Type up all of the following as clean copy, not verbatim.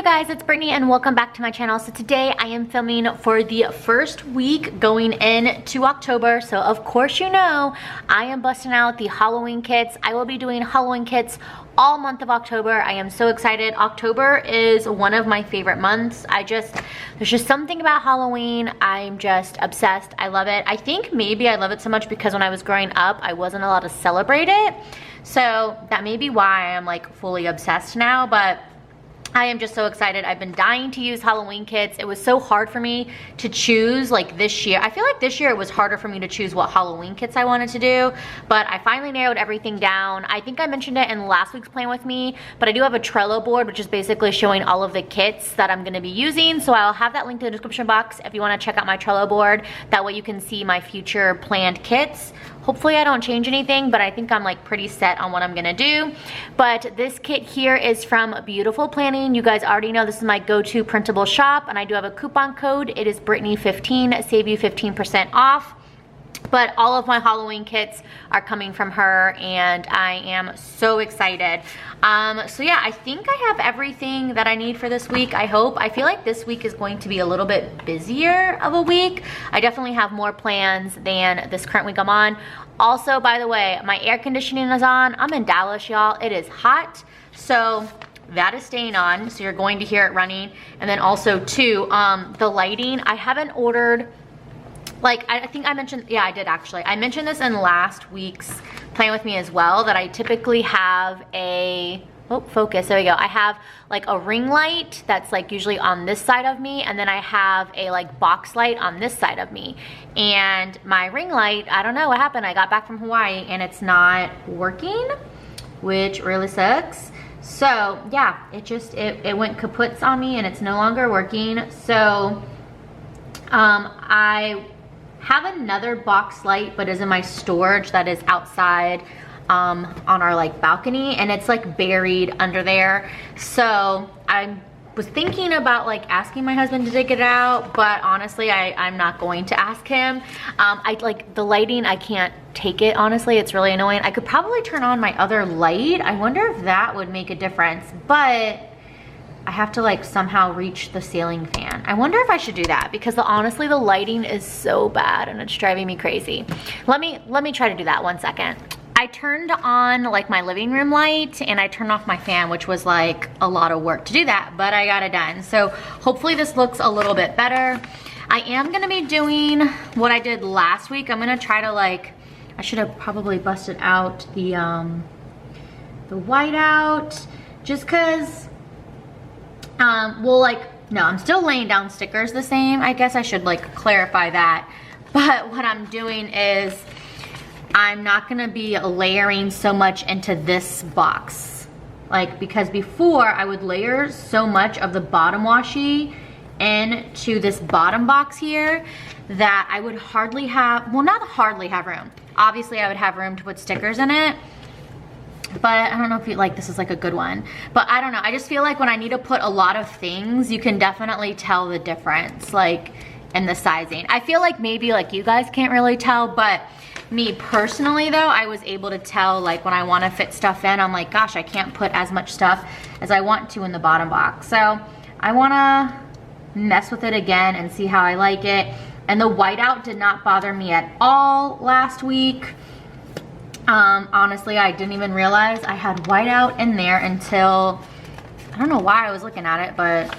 guys, it's Brittany and welcome back to my channel. So today I am filming for the first week going into October. So of course you know I am busting out the Halloween kits. I will be doing Halloween kits all month of October. I am so excited. October is one of my favorite months. There's just something about Halloween. I'm just obsessed. I love it. I think maybe I love it so much because when I was growing up, I wasn't allowed to celebrate it. So that may be why I'm like fully obsessed now, but I am just so excited. I've been dying to use Halloween kits. It was so hard for me to choose like this year. I feel like this year it was harder for me to choose what Halloween kits I wanted to do, but I finally narrowed everything down. I think I mentioned it in last week's Plan With Me, but I do have a Trello board, which is basically showing all of the kits that I'm gonna be using. So I'll have that linked in the description box if you wanna check out my Trello board. That way you can see my future planned kits. Hopefully I don't change anything, but I think I'm like pretty set on what I'm gonna do. But this kit here is from BeaYOUtiful Planning. You guys already know this is my go-to printable shop, and I do have a coupon code. It is Brittany15, save you 15% off. But all of my Halloween kits are coming from her and I am so excited. So yeah, I think I have everything that I need for this week, I hope. I feel like this week is going to be a little bit busier of a week. I definitely have more plans than this current week I'm on. Also, by the way, my air conditioning is on. I'm in Dallas, y'all. It is hot. So that is staying on. So you're going to hear it running. And then also too, the lighting, I haven't ordered. Like, I think I mentioned, yeah, I did actually. I mentioned this in last week's Plan With Me as well, that I typically have a, oh, focus, there we go. I have like a ring light that's like usually on this side of me, and then I have a like box light on this side of me. And my ring light, I don't know what happened. I got back from Hawaii and it's not working, which really sucks. So yeah, it went kaputs on me and it's no longer working. So I have another box light, but is in my storage that is outside on our like balcony, and it's like buried under there. So I was thinking about like asking my husband to dig it out, but honestly I'm not going to ask him. I like the lighting, I can't take it, honestly. It's really annoying. I could probably turn on my other light. I wonder if that would make a difference, but I have to like somehow reach the ceiling fan. I wonder if I should do that because honestly the lighting is so bad and it's driving me crazy. Let me try to do that 1 second. I turned on like my living room light and I turned off my fan, which was like a lot of work to do that, but I got it done. So hopefully this looks a little bit better. I am gonna be doing what I did last week. I'm gonna try to like, I should have probably busted out the white out just cause well, like, no, I'm still laying down stickers the same. I guess I should like clarify that. But what I'm doing is I'm not gonna be layering so much into this box. Like, because before I would layer so much of the bottom washi into this bottom box here that I would hardly have, well, not hardly have room. Obviously I would have room to put stickers in it, but I don't know if you like, this is like a good one, but I don't know. I just feel like when I need to put a lot of things, you can definitely tell the difference, like in the sizing. I feel like maybe like you guys can't really tell, but me personally though, I was able to tell like when I want to fit stuff in, I'm like, gosh, I can't put as much stuff as I want to in the bottom box. So I want to mess with it again and see how I like it. And the whiteout did not bother me at all last week. Honestly, I didn't even realize I had whiteout in there until, I don't know why I was looking at it, but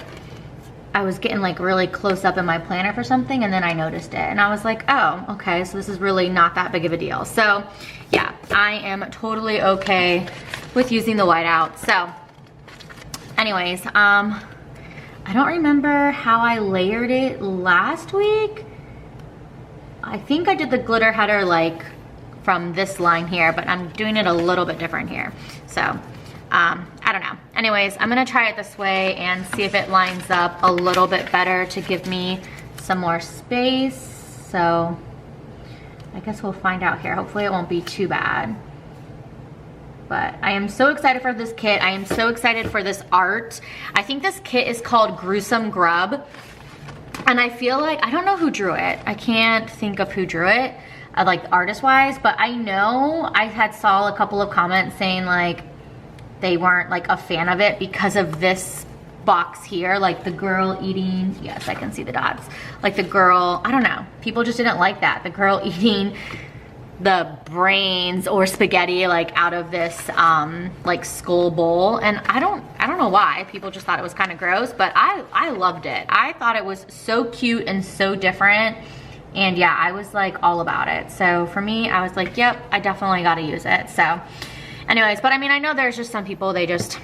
I was getting like really close up in my planner for something and then I noticed it and I was like, oh, okay, so this is really not that big of a deal. So yeah, I am totally okay with using the whiteout. So anyways, I don't remember how I layered it last week. I think I did the glitter header like from this line here, but I'm doing it a little bit different here. So I don't know. Anyways, I'm gonna try it this way and see if it lines up a little bit better to give me some more space. So I guess we'll find out here. Hopefully it won't be too bad. But I am so excited for this kit. I am so excited for this art. I think this kit is called Gruesome Grub. And I feel like, I don't know who drew it. I can't think of who drew it, like artist wise, but I know I saw a couple of comments saying like they weren't like a fan of it because of this box here, like the girl eating, yes, I can see the dots, like the girl, I don't know, people just didn't like that, the girl eating the brains or spaghetti like out of this like skull bowl, and I don't know why people just thought it was kind of gross, but I loved it. I thought it was so cute and so different, and yeah, I was like all about it. So for me, I was like, yep, I definitely got to use it. So anyways, but I mean, I know there's just some people, they just,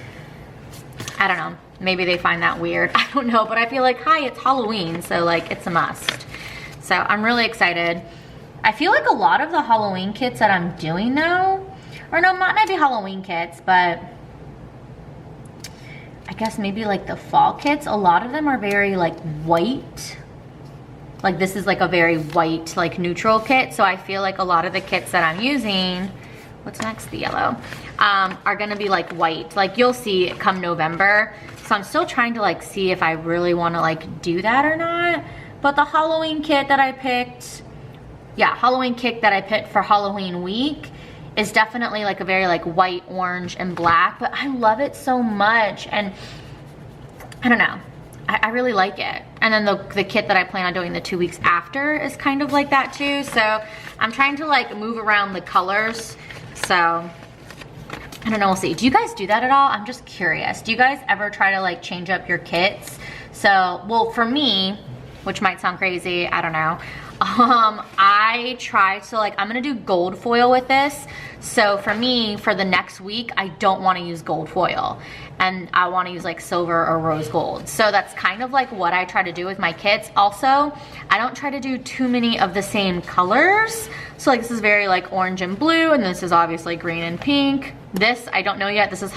I don't know, maybe they find that weird, I don't know, but I feel like, hi, it's Halloween, so like it's a must. So I'm really excited. I feel like a lot of the Halloween kits that I'm doing though, or no, not maybe Halloween kits, but I guess maybe like the fall kits, a lot of them are very like white. Like this is like a very white, like neutral kit. So I feel like a lot of the kits that I'm using, what's next, the yellow, are gonna be like white. Like you'll see it come November. So I'm still trying to like see if I really wanna like do that or not. But the Halloween kit that I picked, yeah, Halloween kit that I picked for Halloween week is definitely like a very like white, orange, and black, but I love it so much, and I don't know, I really like it. And then the kit that I plan on doing the 2 weeks after is kind of like that too, so I'm trying to like move around the colors, so I don't know, we'll see. Do you guys do that at all? I'm just curious. Do you guys ever try to like change up your kits? So, well, for me, which might sound crazy, I don't know, I try to like, I'm gonna do gold foil with this. So for me, for the next week, I don't wanna use gold foil, and I wanna use like silver or rose gold. So that's kind of like what I try to do with my kits. Also, I don't try to do too many of the same colors. So like this is very like orange and blue, and this is obviously green and pink. This, I don't know yet, this is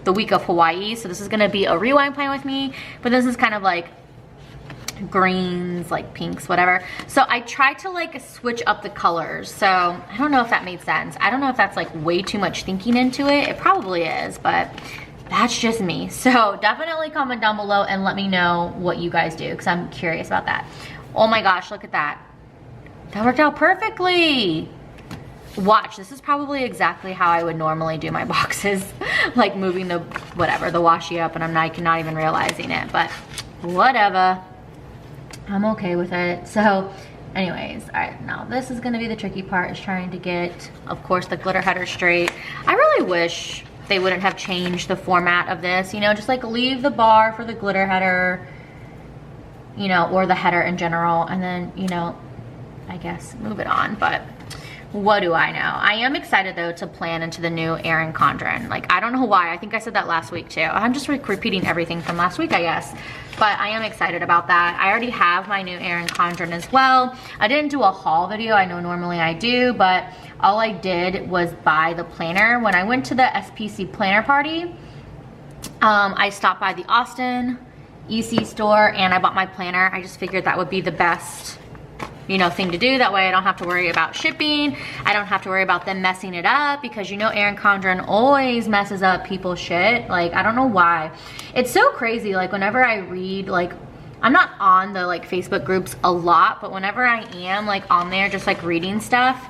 the week of Hawaii. So this is gonna be a rewind plan with me, but this is kind of like greens, like pinks, whatever. So I try to like switch up the colors. So I don't know if that made sense. I don't know if that's like way too much thinking into it. It probably is, but that's just me. So definitely comment down below and let me know what you guys do, because I'm curious about that. Oh my gosh, look at that. That worked out perfectly. Watch, this is probably exactly how I would normally do my boxes, like moving the whatever, the washi up, and I'm not even realizing it, but whatever. I'm okay with it. So anyways, all right, now this is gonna be the tricky part, is trying to get, of course, the glitter header straight. I really wish they wouldn't have changed the format of this, you know, just like leave the bar for the glitter header, you know, or the header in general, and then, you know, I guess move it on. But what do I know? I am excited though to plan into the new Erin Condren. Like, I don't know why, I think I said that last week too. I'm just repeating everything from last week, I guess. But I am excited about that. I already have my new Erin Condren as well. I didn't do a haul video, I know normally I do, but all I did was buy the planner. When I went to the SPC planner party, I stopped by the Austin EC store and I bought my planner. I just figured that would be the best, you know, thing to do. That way I don't have to worry about shipping. I don't have to worry about them messing it up, because you know Erin Condren always messes up people's shit. Like, I don't know why. It's so crazy. Like, whenever I read, like, I'm not on the like Facebook groups a lot, but whenever I am like on there just like reading stuff,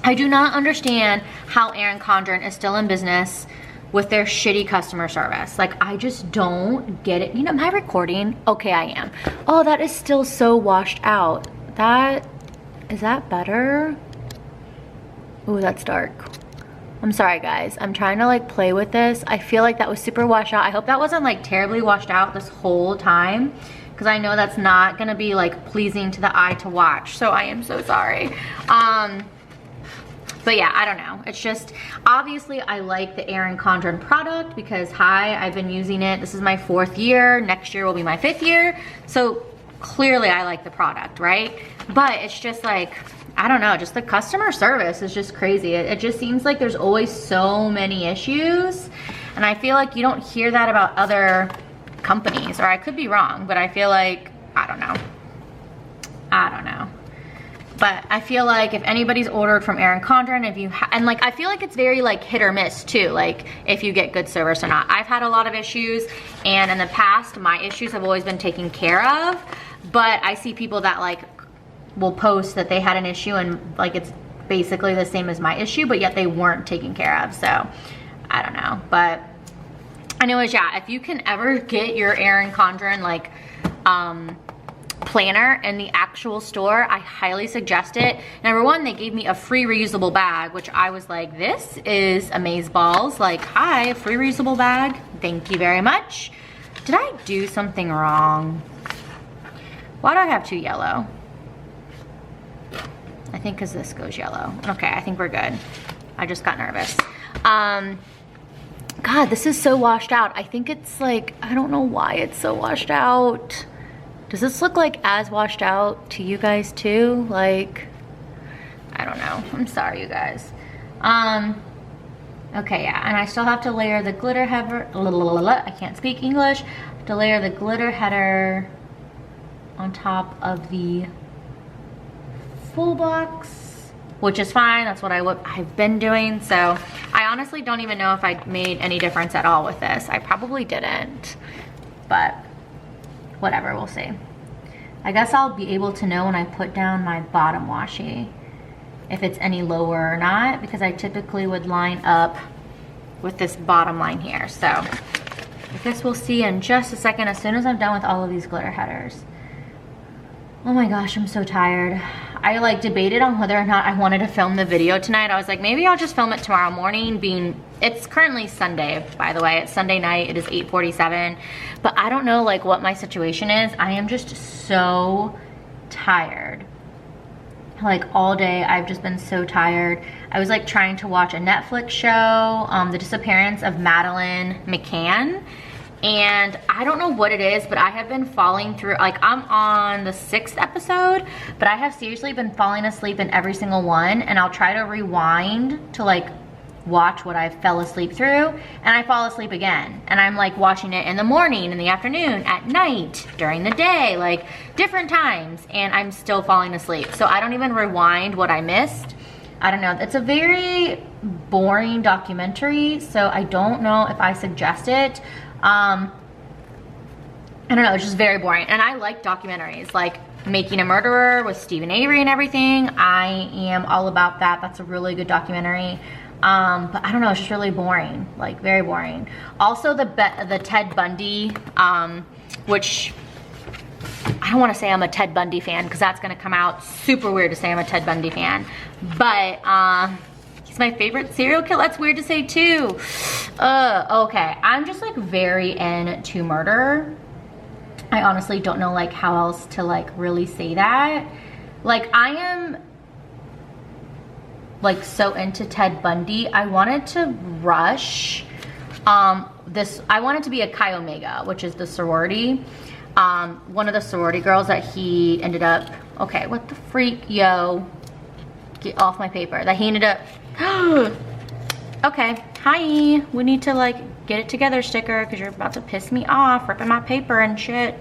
I do not understand how Erin Condren is still in business with their shitty customer service. Like, I just don't get it. You know, am I recording? Okay, I am. Oh, that is still so washed out. Is that better? Ooh, that's dark. I'm sorry guys, I'm trying to like play with this. I feel like that was super washed out. I hope that wasn't like terribly washed out this whole time, because I know that's not gonna be like pleasing to the eye to watch. So I am so sorry. But yeah, I don't know. It's just, obviously I like the Erin Condren product because hi, I've been using it. This is my 4th year. Next year will be my 5th year. So clearly I like the product, right? But it's just like, I don't know, just the customer service is just crazy. It just seems like there's always so many issues. And I feel like you don't hear that about other companies, or I could be wrong, but I feel like, I don't know. But I feel like if anybody's ordered from Erin Condren, and like, I feel like it's very like hit or miss too, like if you get good service or not. I've had a lot of issues, and in the past, my issues have always been taken care of, but I see people that like will post that they had an issue and like it's basically the same as my issue, but yet they weren't taken care of. So I don't know, but Anyways, yeah, if you can ever get your Erin Condren like planner in the actual store, I highly suggest it. Number one, they gave me a free reusable bag, which I was like, this is amazeballs. Like, hi, free reusable bag. Thank you very much. Did I do something wrong? Why do I have 2 yellow? I think because this goes yellow. Okay, I think we're good. I just got nervous. God, this is so washed out. I think it's like, I don't know why it's so washed out. Does this look like as washed out to you guys too? Like, I don't know. I'm sorry, you guys. Okay, yeah, and I still have to layer the glitter header. I can't speak English. I have to layer the glitter header on top of the full box, which is fine. That's what I've been doing. So I honestly don't even know if I made any difference at all with this. I probably didn't, but whatever, we'll see. I guess I'll be able to know when I put down my bottom washi if it's any lower or not, because I typically would line up with this bottom line here. So I guess we'll see in just a second as soon as I'm done with all of these glitter headers. Oh my gosh, I'm so tired. I like debated on whether or not I wanted to film the video tonight. I was like, maybe I'll just film it tomorrow morning, it's currently Sunday, by the way. It's Sunday night, it is 8:47. But I don't know like what my situation is. I am just so tired. Like all day, I've just been so tired. I was like trying to watch a Netflix show, The Disappearance of Madeleine McCann. And I don't know what it is, but I have been falling through, like I'm on the 6th episode, but I have seriously been falling asleep in every single one, and I'll try to rewind to like watch what I fell asleep through, and I fall asleep again. And I'm like watching it in the morning, in the afternoon, at night, during the day, like different times, and I'm still falling asleep. So I don't even rewind what I missed. I don't know, it's a very boring documentary, so I don't know if I suggest it. I don't know, it's just very boring. And I like documentaries, like Making a Murderer with Stephen Avery and everything. I am all about that. That's a really good documentary. But I don't know, it's just really boring, like very boring. Also the Ted Bundy, which I don't want to say I'm a Ted Bundy fan because that's going to come out super weird to say I'm a Ted Bundy fan. But he's my favorite serial killer. That's weird to say too. Okay, I'm just like very into murder. I honestly don't know like how else to like really say that. Like I am like so into Ted Bundy. I wanted to rush I wanted to be a Chi Omega, which is the sorority. One of the sorority girls that he ended up, okay, what the freak, yo, get off my paper, that he ended up, okay, hi, we need to like get it together sticker because you're about to piss me off, ripping my paper and shit.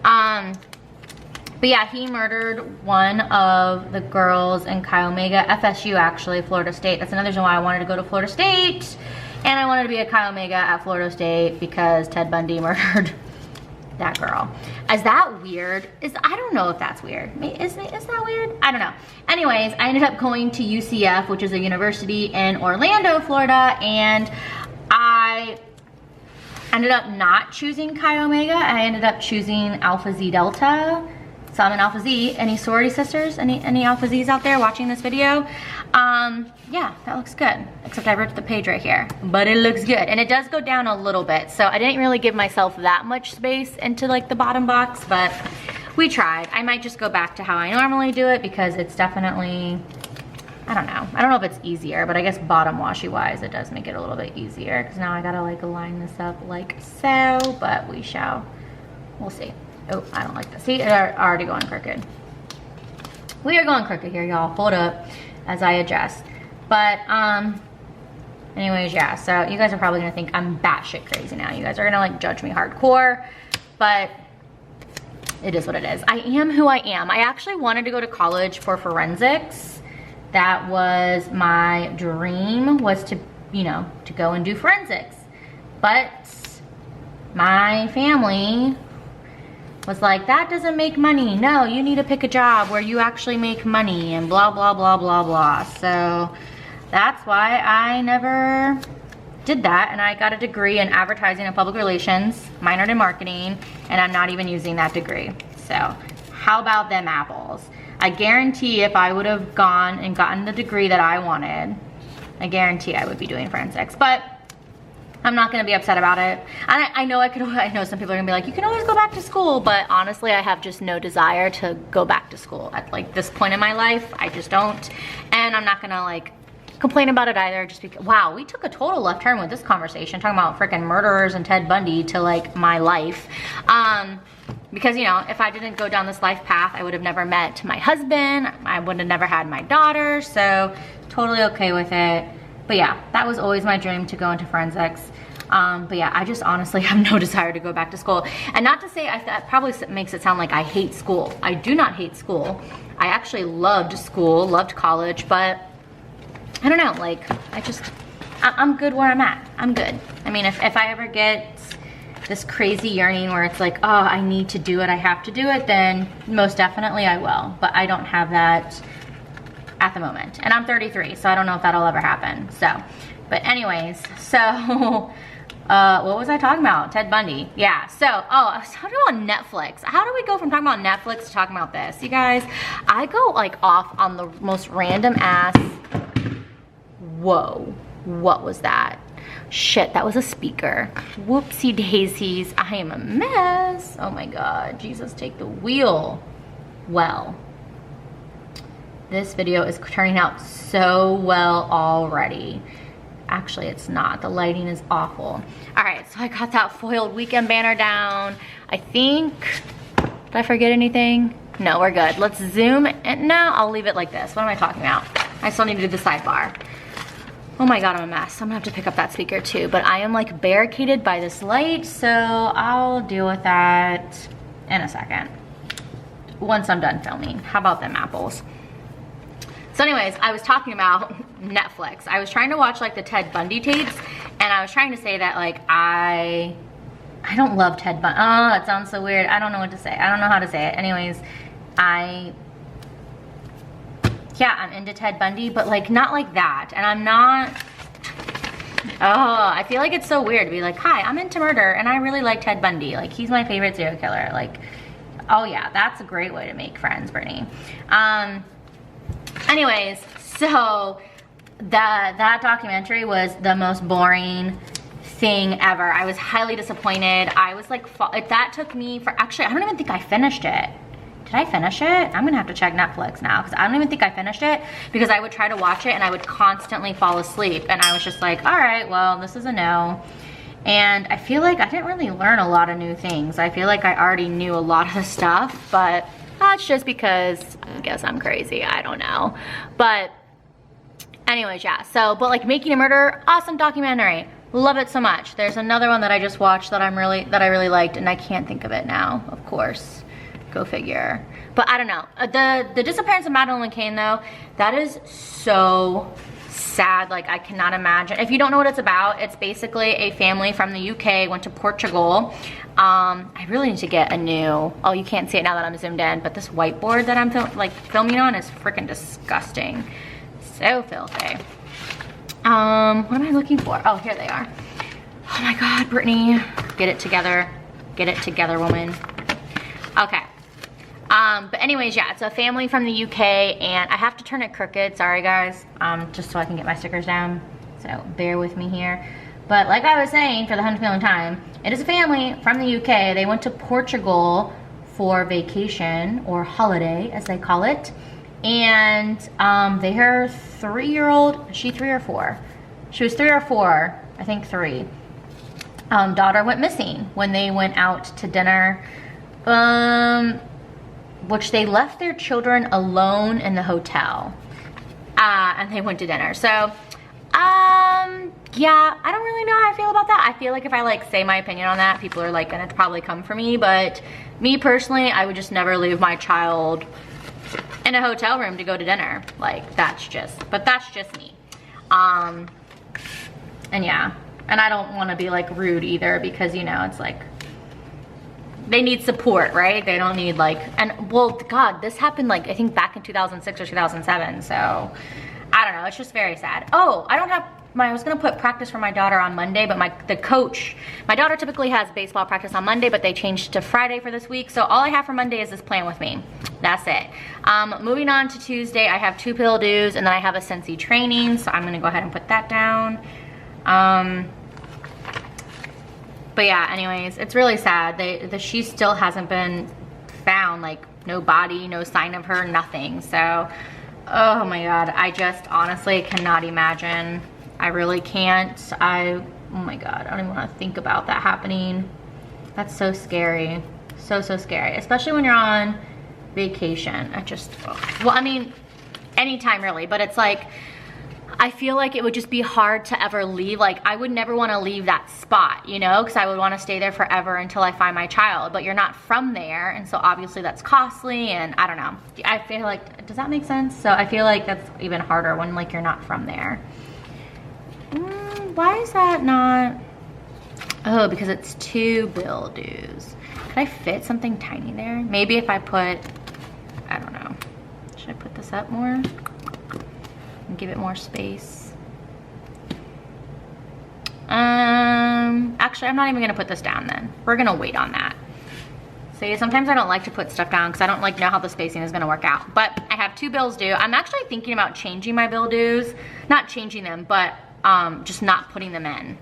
But yeah, he murdered one of the girls in Chi Omega, FSU actually, Florida State. That's another reason why I wanted to go to Florida State. And I wanted to be a Chi Omega at Florida State because Ted Bundy murdered that girl. Is that weird? I don't know if that's weird. Is that weird? I don't know. Anyways, I ended up going to UCF, which is a university in Orlando, Florida, and I ended up not choosing Chi Omega. I ended up choosing Alpha Zeta Delta. So I'm an Alpha Z. Any sorority sisters? Any Alpha Z's out there watching this video? Yeah, that looks good. Except I ripped the page right here, but it looks good. And it does go down a little bit. So I didn't really give myself that much space into like the bottom box, but we tried. I might just go back to how I normally do it because it's definitely, I don't know. I don't know if it's easier, but I guess bottom washi wise, it does make it a little bit easier because now I gotta like line this up like so, but we'll see. Oh, I don't like this. See, it's already going crooked. We are going crooked here, y'all. Hold up as I adjust. But, anyways, yeah. So you guys are probably gonna think I'm batshit crazy now. You guys are gonna like judge me hardcore, but it is what it is. I am who I am. I actually wanted to go to college for forensics. That was my dream, was to, you know, to go and do forensics. But my family was like, that doesn't make money. No, you need to pick a job where you actually make money and blah, blah, blah, blah, blah. So that's why I never did that and I got a degree in advertising and public relations, minored in marketing, and I'm not even using that degree. So how about them apples? I guarantee if I would have gone and gotten the degree that I wanted, I guarantee I would be doing forensics, but I'm not gonna be upset about it. I know some people are gonna be like, you can always go back to school, but honestly, I have just no desire to go back to school at like this point in my life. I just don't, and I'm not gonna like complain about it either, just because, wow, we took a total left turn with this conversation, talking about freaking murderers and Ted Bundy to like my life. Because, you know, if I didn't go down this life path, I would have never met my husband, I would have never had my daughter, so totally okay with it. But yeah, that was always my dream, to go into forensics. But yeah, I just honestly have no desire to go back to school. And not to say, that probably makes it sound like I hate school. I do not hate school. I actually loved school, loved college, but I don't know, like, I'm good where I'm at. I'm good. I mean, if I ever get this crazy yearning where it's like, oh, I need to do it, I have to do it, then most definitely I will. But I don't have that at the moment. And I'm 33, so I don't know if that'll ever happen. So, but anyways, so, what was I talking about? Ted Bundy. Yeah, so, I was talking about Netflix. How do we go from talking about Netflix to talking about this? You guys, I go like off on the most random ass, whoa, what was that? Shit, that was a speaker. Whoopsie daisies, I am a mess. Oh my God, Jesus, take the wheel. Well, this video is turning out so well already. Actually, it's not. The lighting is awful. All right, so I got that foiled weekend banner down. I think, did I forget anything? No, we're good. Let's zoom in now. I'll leave it like this. What am I talking about? I still need to do the sidebar. Oh my God, I'm a mess. I'm gonna have to pick up that speaker too, but I am like barricaded by this light, so I'll deal with that in a second, once I'm done filming. How about them apples? So anyways, I was talking about Netflix. I was trying to watch like the Ted Bundy tapes, and I was trying to say that like I don't love Ted Bundy. Oh, that sounds so weird. I don't know what to say. I don't know how to say it. Anyways, yeah, I'm into Ted Bundy, but like not like that. And I'm not, I feel like it's so weird to be like, hi, I'm into murder and I really like Ted Bundy. Like, he's my favorite serial killer. Like, oh yeah, that's a great way to make friends, Brittany. Anyways, so that documentary was the most boring thing ever. I was highly disappointed. I was like, that took me for, actually, I don't even think I finished it. Did I finish it? I'm gonna have to check Netflix now, because I don't even think I finished it, because I would try to watch it and I would constantly fall asleep, and I was just like, all right, well, this is a no. And I feel like I didn't really learn a lot of new things. I feel like I already knew a lot of the stuff, but that's just because I guess I'm crazy, I don't know. But anyways, yeah, so, but like Making a Murder, awesome documentary. Love it so much. There's another one that I just watched that I really liked, and I can't think of it now, of course. Go figure. But I don't know. The disappearance of Madeleine McCann though, that is so sad. Like, I cannot imagine. If you don't know what it's about, it's basically a family from the UK went to Portugal. I really need to get a new, oh, you can't see it now that I'm zoomed in, but this whiteboard that I'm filming on is freaking disgusting. So filthy. What am I looking for? Oh, here they are. Oh my God, Brittany, get it together. Get it together, woman. Okay. But anyways, yeah, it's a family from the UK, and I have to turn it crooked, sorry guys, just so I can get my stickers down, so bear with me here. But like I was saying, for the 100th million time, it is a family from the UK. They went to Portugal for vacation, or holiday, as they call it, and their 3-year-old, is she 3 or 4? She was 3 or 4, I think 3. Daughter went missing when they went out to dinner. Which they left their children alone in the hotel, and they went to dinner. So, yeah, I don't really know how I feel about that. I feel like if I like say my opinion on that, people are like gonna probably come for me, but me personally, I would just never leave my child in a hotel room to go to dinner. Like, that's just me. And yeah, and I don't wanna be like rude either, because you know, it's like, they need support, right? They don't need like, and well, God, this happened like, I think back in 2006 or 2007. So I don't know, it's just very sad. Oh, I don't have was gonna put practice for my daughter on Monday, but the coach, my daughter typically has baseball practice on Monday, but they changed to Friday for this week. So all I have for Monday is this plan with me. That's it. Moving on to Tuesday, I have 2 bill dues, and then I have a Scentsy training. So I'm gonna go ahead and put that down. But yeah, anyways, it's really sad. She still hasn't been found, like no body, no sign of her, nothing. So, oh my God, I just honestly cannot imagine. I really can't. Oh my God, I don't even want to think about that happening. That's so scary. So scary, especially when you're on vacation. Well, I mean, anytime really, but it's like, I feel like it would just be hard to ever leave. Like, I would never want to leave that spot, you know, because I would want to stay there forever until I find my child, but you're not from there, and so obviously that's costly, and I don't know. I feel like, does that make sense? So I feel like that's even harder when like you're not from there. Why is that not? Oh, because it's 2 bill dues. Could I fit something tiny there? Maybe if I put, I don't know. Should I put this up more? And give it more space. Actually, I'm not even gonna put this down then. We're gonna wait on that. See, sometimes I don't like to put stuff down because I don't like know how the spacing is gonna work out. But I have 2 bills due. I'm actually thinking about changing my bill dues. Not changing them, but just not putting them in.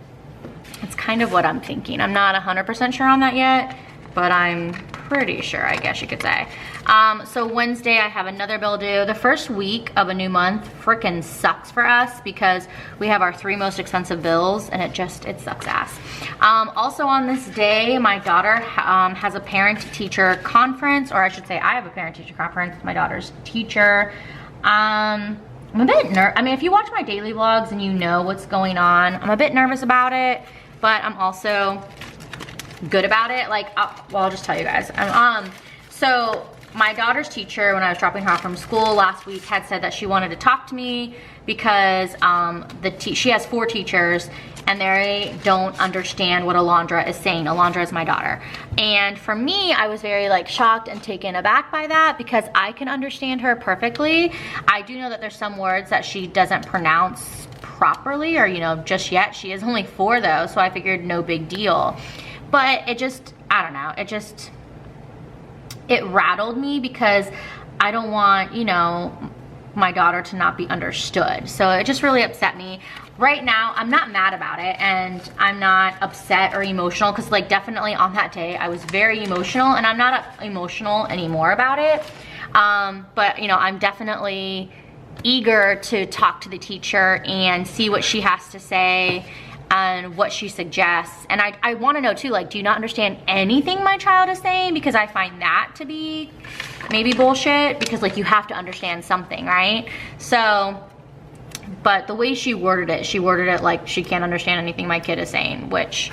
It's kind of what I'm thinking. I'm not 100% sure on that yet, but I'm pretty sure, I guess you could say. So Wednesday I have another bill due. The first week of a new month freaking sucks for us because we have our 3 most expensive bills, and it sucks ass. Also on this day, my daughter has a parent-teacher conference, or I should say I have a parent-teacher conference with my daughter's teacher. I'm a bit I mean, if you watch my daily vlogs and you know what's going on, I'm a bit nervous about it, but I'm also good about it. Like, well, I'll just tell you guys. So my daughter's teacher, when I was dropping her off from school last week, had said that she wanted to talk to me because she has 4 teachers and they don't understand what Alondra is saying. Alondra is my daughter. And for me, I was very like shocked and taken aback by that because I can understand her perfectly. I do know that there's some words that she doesn't pronounce properly, or, you know, just yet. She is only 4 though, so I figured no big deal. But it just, I don't know, it rattled me because I don't want, you know, my daughter to not be understood. So it just really upset me. Right now, I'm not mad about it, and I'm not upset or emotional, because like definitely on that day, I was very emotional, and I'm not emotional anymore about it. But you know, I'm definitely eager to talk to the teacher and see what she has to say and what she suggests. And I want to know too, like, do you not understand anything my child is saying? Because I find that to be maybe bullshit, because like you have to understand something, right? So, but the way she worded it like she can't understand anything my kid is saying, which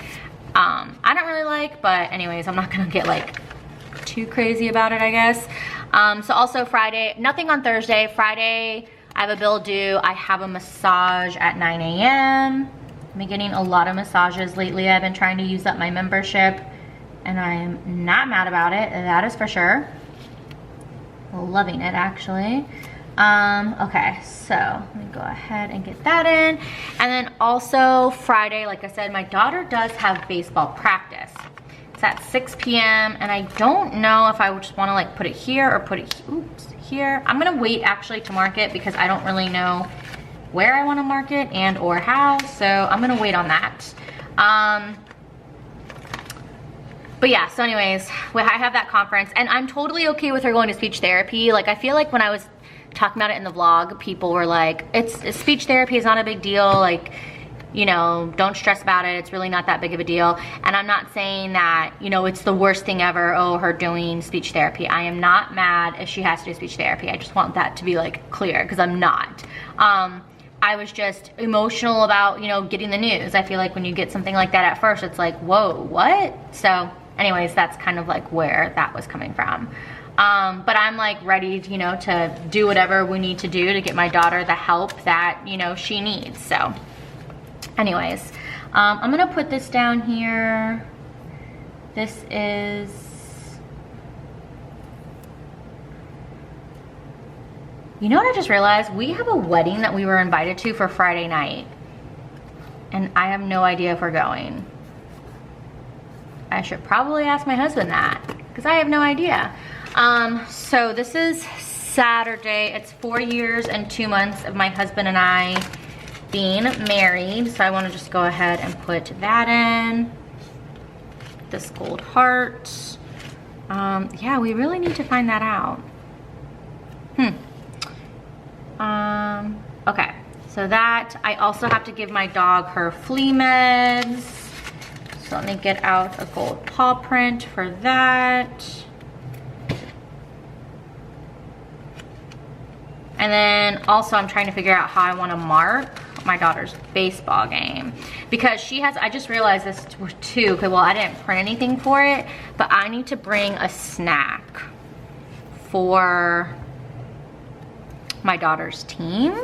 I don't really like, but anyways, I'm not gonna get like too crazy about it, I guess. So also Friday, nothing on Thursday. Friday, I have a bill due. I have a massage at 9 a.m. I've been getting a lot of massages lately. I've been trying to use up my membership, and I am not mad about it, that is for sure. Loving it, actually. Okay, so let me go ahead and get that in. And then also Friday, like I said, my daughter does have baseball practice. It's at 6 p.m. and I don't know if I would just want to like put it here or put it, here. I'm gonna wait actually to mark it because I don't really know where I want to mark it and or how, so I'm gonna wait on that. But yeah, so anyways, I have that conference, and I'm totally okay with her going to speech therapy. Like, I feel like when I was talking about it in the vlog, people were like, it's speech therapy is not a big deal, like, you know, don't stress about it, it's really not that big of a deal. And I'm not saying that, you know, it's the worst thing ever, oh, her doing speech therapy. I am not mad if she has to do speech therapy. I just want that to be like clear, because I'm not. I was just emotional about, you know, getting the news. I feel like when you get something like that at first, it's like, whoa, what? So anyways, that's kind of like where that was coming from. But I'm like ready, you know, to do whatever we need to do to get my daughter the help that, you know, she needs. So anyways, I'm gonna put this down here. This is, you know what I just realized? We have a wedding that we were invited to for Friday night. and I have no idea if we're going. I should probably ask my husband that, because I have no idea. So this is Saturday. It's 4 years and 2 months of my husband and I being married. So I want to just go ahead and put that in. This gold heart. Yeah, we really need to find that out. Okay, so that, I also have to give my dog her flea meds. So let me get out a gold paw print for that. And then also I'm trying to figure out how I want to mark my daughter's baseball game, because she has, I just realized this too, okay, well I didn't print anything for it, but I need to bring a snack for my daughter's team.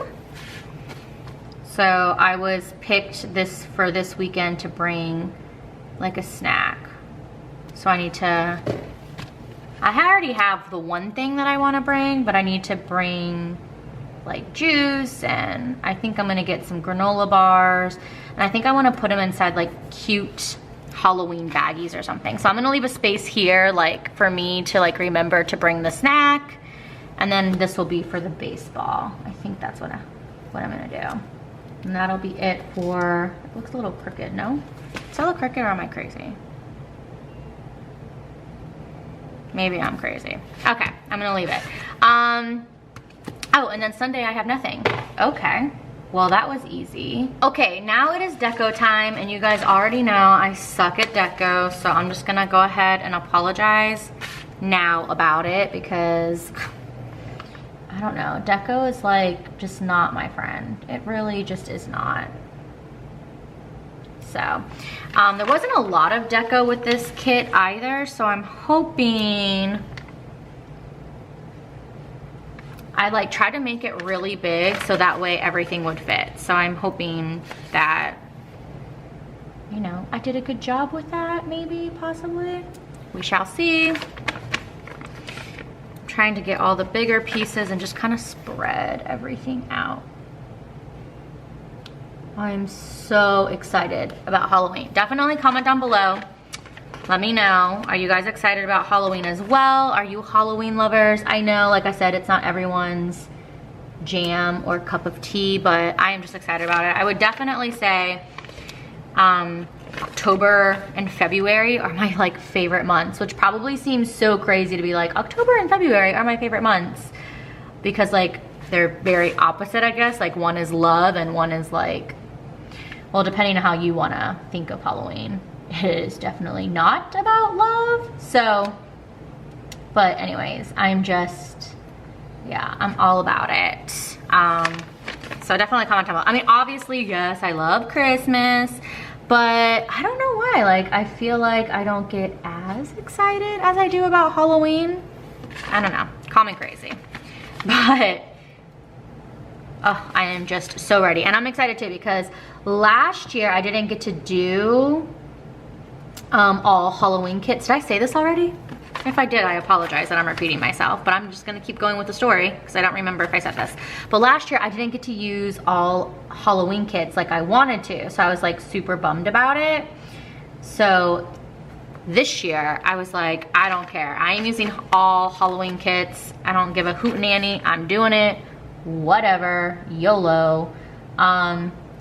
So I was picked this for this weekend to bring like a snack. So I need to, I already have the one thing that I want to bring, but I need to bring like juice, and I think I'm gonna get some granola bars, and I think I want to put them inside like cute Halloween baggies or something. So I'm gonna leave a space here like for me to like remember to bring the snack, and then this will be for the baseball. I think that's what I'm gonna do, and that'll be it for, it looks a little crooked, no? Is that a little crooked, or am I crazy? Maybe I'm crazy. Okay, I'm gonna leave it. Oh, and then Sunday I have nothing. Okay, well that was easy. Okay, now it is deco time, and you guys already know I suck at deco, so I'm just gonna go ahead and apologize now about it, because I don't know, deco is like just not my friend. It really just is not. So, there wasn't a lot of deco with this kit either, so I'm hoping, I like tried to make it really big so that way everything would fit. So I'm hoping that, you know, I did a good job with that, maybe, possibly. We shall see. I'm trying to get all the bigger pieces and just kind of spread everything out. I'm so excited about Halloween. Definitely comment down below. Let me know. Are you guys excited about Halloween as well? Are you Halloween lovers? I know, like I said, it's not everyone's jam or cup of tea, but I am just excited about it. I would definitely say October and February are my like favorite months, which probably seems so crazy to be like, October and February are my favorite months, because like they're very opposite, I guess. Like one is love and one is like, well, depending on how you want to think of Halloween, it is definitely not about love. So, but anyways, I'm just, yeah, I'm all about it. So definitely comment down below. I mean, obviously, yes, I love Christmas, but I don't know why. Like, I feel like I don't get as excited as I do about Halloween. I don't know, call me crazy. But, oh, I am just so ready. And I'm excited too, because last year I didn't get to do all Halloween kits. Did I say this already? If I did, I apologize that I'm repeating myself, but I'm just gonna keep going with the story because I don't remember if I said this. But last year I didn't get to use all Halloween kits like I wanted to, so I was like super bummed about it. So this year I was like, I don't care. I am using all Halloween kits. I don't give a hoot nanny. I'm doing it. Whatever, YOLO.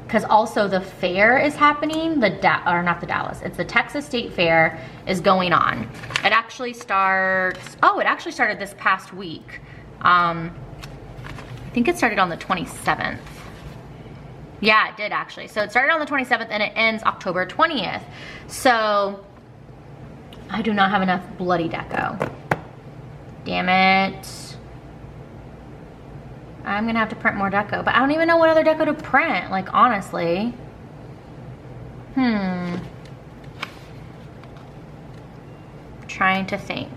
Because also the fair is happening, not the Dallas, it's the Texas State Fair is going on. It actually starts, oh, it actually started this past week. I think it started on the 27th. Yeah, it did actually. So it started on the 27th and it ends October 20th. So I do not have enough bloody deco. Damn it. I'm gonna have to print more deco, but I don't even know what other deco to print, like honestly. Trying to think.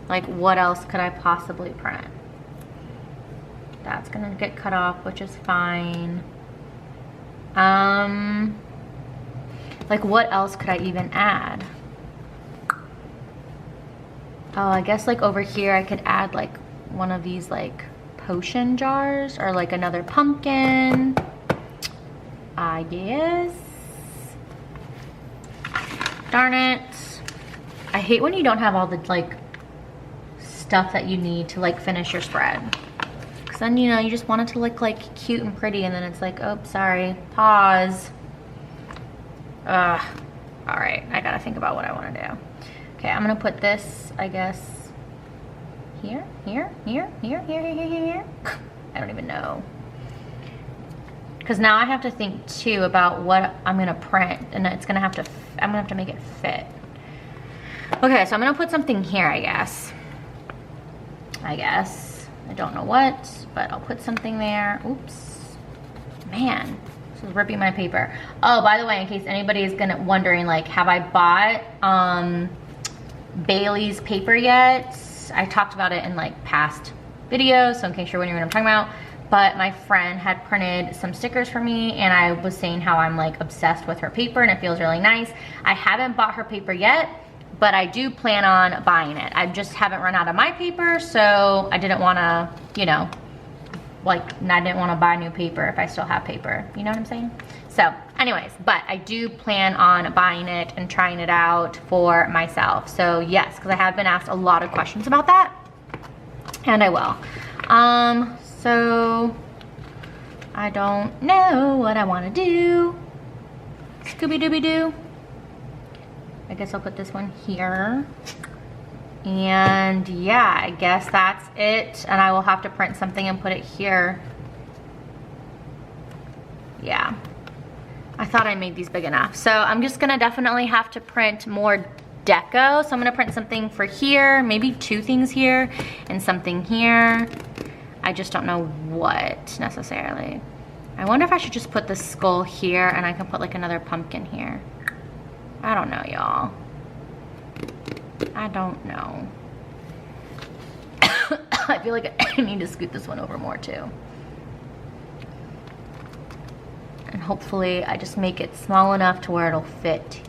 Like what else could I possibly print? That's gonna get cut off, which is fine. Like what else could I even add? Oh, I guess like over here I could add like one of these like potion jars or like another pumpkin. I guess. Darn it. I hate when you don't have all the like stuff that you need to like finish your spread. Cause then, you know, you just want it to look like cute and pretty, and then it's like, oh, sorry, pause. All right, I gotta think about what I wanna do. Okay, I'm gonna put this, I guess, here. I don't even know. Cause now I have to think too about what I'm gonna print, and I'm gonna have to make it fit. Okay, so I'm gonna put something here, I guess. I don't know what, but I'll put something there. Oops, man, this is ripping my paper. Oh, by the way, in case anybody is wondering, like, have I bought Bailey's paper yet? I talked about it in like past videos, so in case you're wondering what I'm talking about. But my friend had printed some stickers for me, and I was saying how I'm like obsessed with her paper and it feels really nice. I haven't bought her paper yet, but I do plan on buying it. I just haven't run out of my paper, so I didn't want to, you know, like, I didn't want to buy new paper if I still have paper. You know what I'm saying? So anyways, but I do plan on buying it and trying it out for myself. So yes, because I have been asked a lot of questions about that, and I will. So I don't know what I want to do. Scooby-Dooby-Doo. I guess I'll put this one here. And yeah, I guess that's it. And I will have to print something and put it here. Yeah. I thought I made these big enough. So I'm just gonna definitely have to print more deco. So I'm gonna print something for here, maybe 2 things here and something here. I just don't know what necessarily. I wonder if I should just put the skull here and I can put like another pumpkin here. I don't know, y'all. I don't know. I feel like I need to scoot this one over more too. And hopefully I just make it small enough to where it'll fit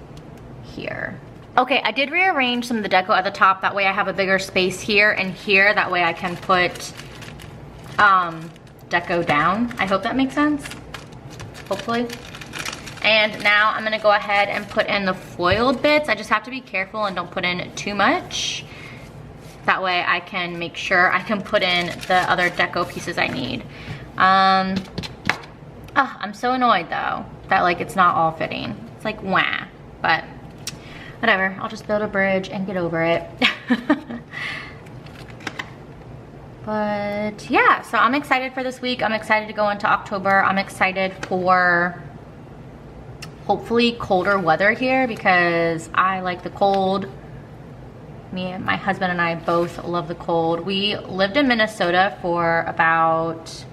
here. Okay, I did rearrange some of the deco at the top. That way I have a bigger space here and here. That way I can put deco down. I hope that makes sense, hopefully. And now I'm gonna go ahead and put in the foiled bits. I just have to be careful and don't put in too much. That way I can make sure I can put in the other deco pieces I need. I'm so annoyed though, that like it's not all fitting. It's like, wah, but whatever. I'll just build a bridge and get over it. But yeah, so I'm excited for this week. I'm excited to go into October. I'm excited for hopefully colder weather here because I like the cold. Me and my husband and I both love the cold. We lived in Minnesota for about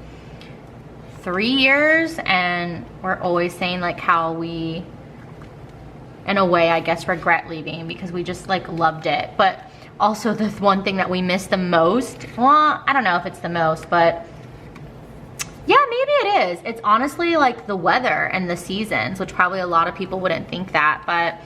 3 years, and we're always saying like how we, in a way, I guess, regret leaving because we just like loved it. But also the one thing that we miss the most, well, I don't know if it's the most, but yeah, maybe it is. It's honestly like the weather and the seasons, which probably a lot of people wouldn't think that, but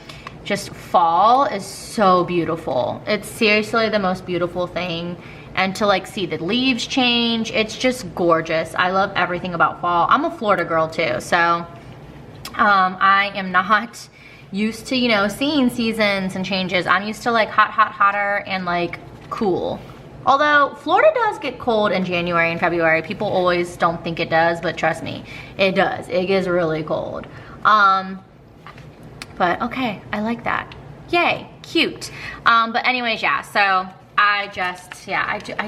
just fall is so beautiful. It's seriously the most beautiful thing. And to like see the leaves change, it's just gorgeous. I love everything about fall. I'm a Florida girl too, so I am not used to, you know, seeing seasons and changes. I'm used to like hot, hotter, and like cool. Although Florida does get cold in January and February. People always don't think it does, but trust me, it does. It gets really cold. But okay, I like that. Yay, cute. But anyways, yeah, so I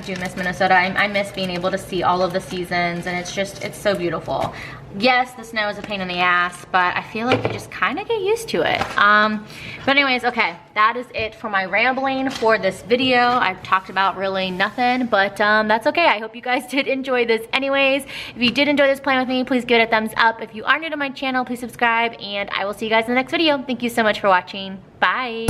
do miss Minnesota. I miss being able to see all of the seasons, and it's so beautiful. Yes, the snow is a pain in the ass, but I feel like you just kind of get used to it. But anyways, okay, that is it for my rambling for this video. I've talked about really nothing, but that's okay. I hope you guys did enjoy this anyways. If you did enjoy this plan with me, please give it a thumbs up. If you are new to my channel, please subscribe, and I will see you guys in the next video. Thank you so much for watching. Bye.